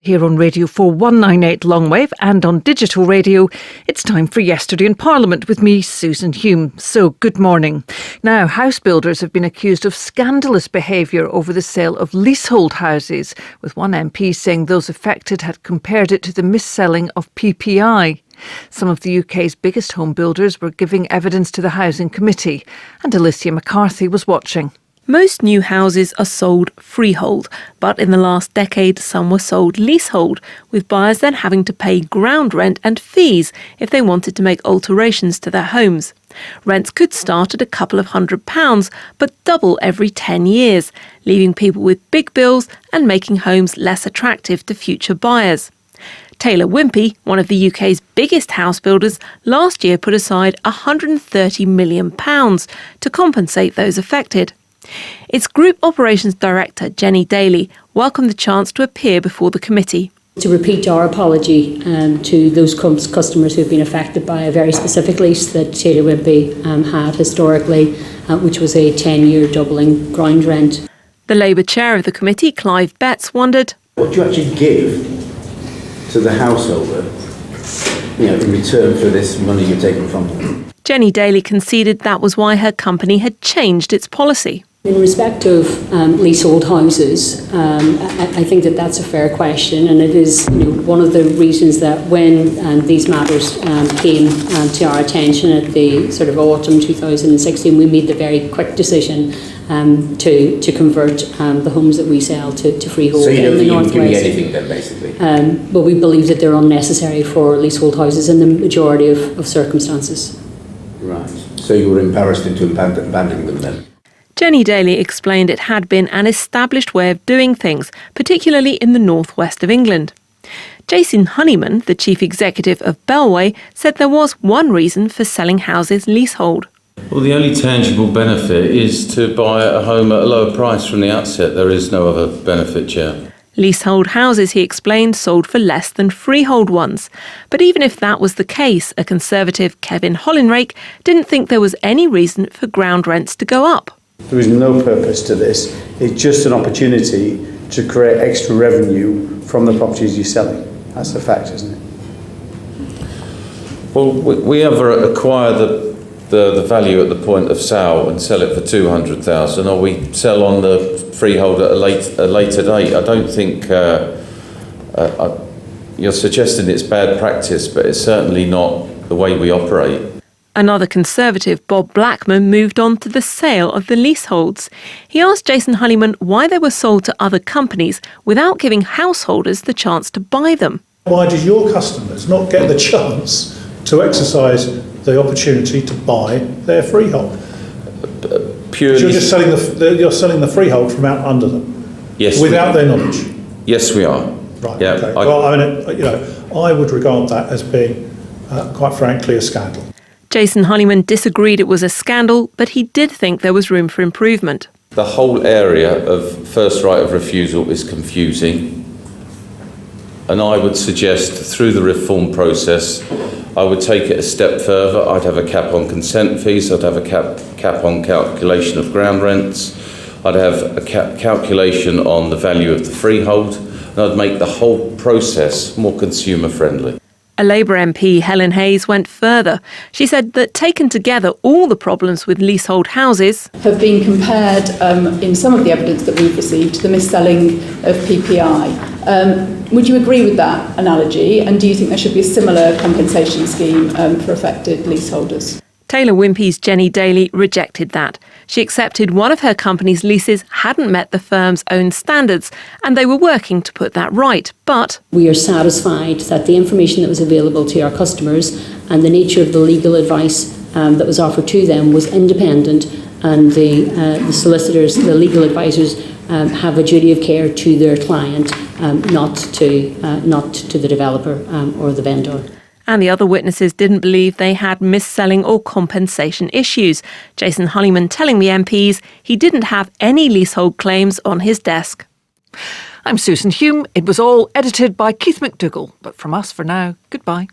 Here on Radio 4198 Longwave and on digital radio, it's time for Yesterday in Parliament with me, Susan Hume. So, good morning. Now, house builders have been accused of scandalous behaviour over the sale of leasehold houses, with one MP saying those affected had compared it to the mis-selling of PPI. Some of the UK's biggest home builders were giving evidence to the Housing Committee, and Alicia McCarthy was watching. Most new houses are sold freehold, but in the last decade some were sold leasehold, with buyers then having to pay ground rent and fees if they wanted to make alterations to their homes. Rents could start at a couple of £100, but double every 10 years, leaving people with big bills and making homes less attractive to future buyers. Taylor Wimpey, one of the UK's biggest house builders, last year put aside £130 million to compensate those affected. Its Group Operations Director, Jenny Daly, welcomed the chance to appear before the committee. To repeat our apology to those customers who have been affected by a very specific lease that Taylor Wimpey had historically, which was a 10-year doubling ground rent. The Labour chair of the committee, Clive Betts, wondered, what do you actually give to the householder, in return for this money you're taking from them? Jenny Daly conceded that was why her company had changed its policy. In respect of leasehold houses, I think that that's a fair question, and it is one of the reasons that when these matters came to our attention at the sort of autumn 2016, we made the very quick decision to convert the homes that we sell to freehold. So you don't think you can give me Northwest. anything then, basically? But we believe that they're unnecessary for leasehold houses in the majority of circumstances. Right. So you were embarrassed into abandoning them then? Jenny Daly explained it had been an established way of doing things, particularly in the northwest of England. Jason Honeyman, the chief executive of Bellway, said there was one reason for selling houses leasehold. Well, the only tangible benefit is to buy a home at a lower price from the outset. There is no other benefit, Chair. Leasehold houses, he explained, sold for less than freehold ones. But even if that was the case, a Conservative, Kevin Hollinrake, didn't think there was any reason for ground rents to go up. There is no purpose to this. It's just an opportunity to create extra revenue from the properties you're selling. That's the fact, isn't it? Well, we ever acquire the value at the point of sale and sell it for $200,000, or we sell on the freehold at a later date. I don't think you're suggesting it's bad practice, but it's certainly not the way we operate. Another Conservative, Bob Blackman, moved on to the sale of the leaseholds. He asked Jason Honeyman why they were sold to other companies without giving householders the chance to buy them. Why did your customers not get the chance to exercise the opportunity to buy their freehold? Purely, You're just selling the freehold from out under them. Yes, without their knowledge. Yes, we are. Right. Yeah, okay. I would regard that as being, quite frankly, a scandal. Jason Honeyman disagreed it was a scandal, but he did think there was room for improvement. The whole area of first right of refusal is confusing, and I would suggest through the reform process I would take it a step further. I'd have a cap on consent fees, I'd have a cap on calculation of ground rents, I'd have a calculation on the value of the freehold, and I'd make the whole process more consumer friendly. A Labour MP, Helen Hayes, went further. She said that taken together, all the problems with leasehold houses have been compared in some of the evidence that we've received to the mis-selling of PPI. Would you agree with that analogy, and do you think there should be a similar compensation scheme for affected leaseholders? Taylor Wimpey's Jenny Daly rejected that. She accepted one of her company's leases hadn't met the firm's own standards, and they were working to put that right. But we are satisfied that the information that was available to our customers and the nature of the legal advice that was offered to them was independent, and the solicitors, the legal advisors, have a duty of care to their client, not to the developer or the vendor. And the other witnesses didn't believe they had mis-selling or compensation issues. Jason Honeyman telling the MPs he didn't have any leasehold claims on his desk. I'm Susan Hume. It was all edited by Keith McDougall. But from us for now, goodbye.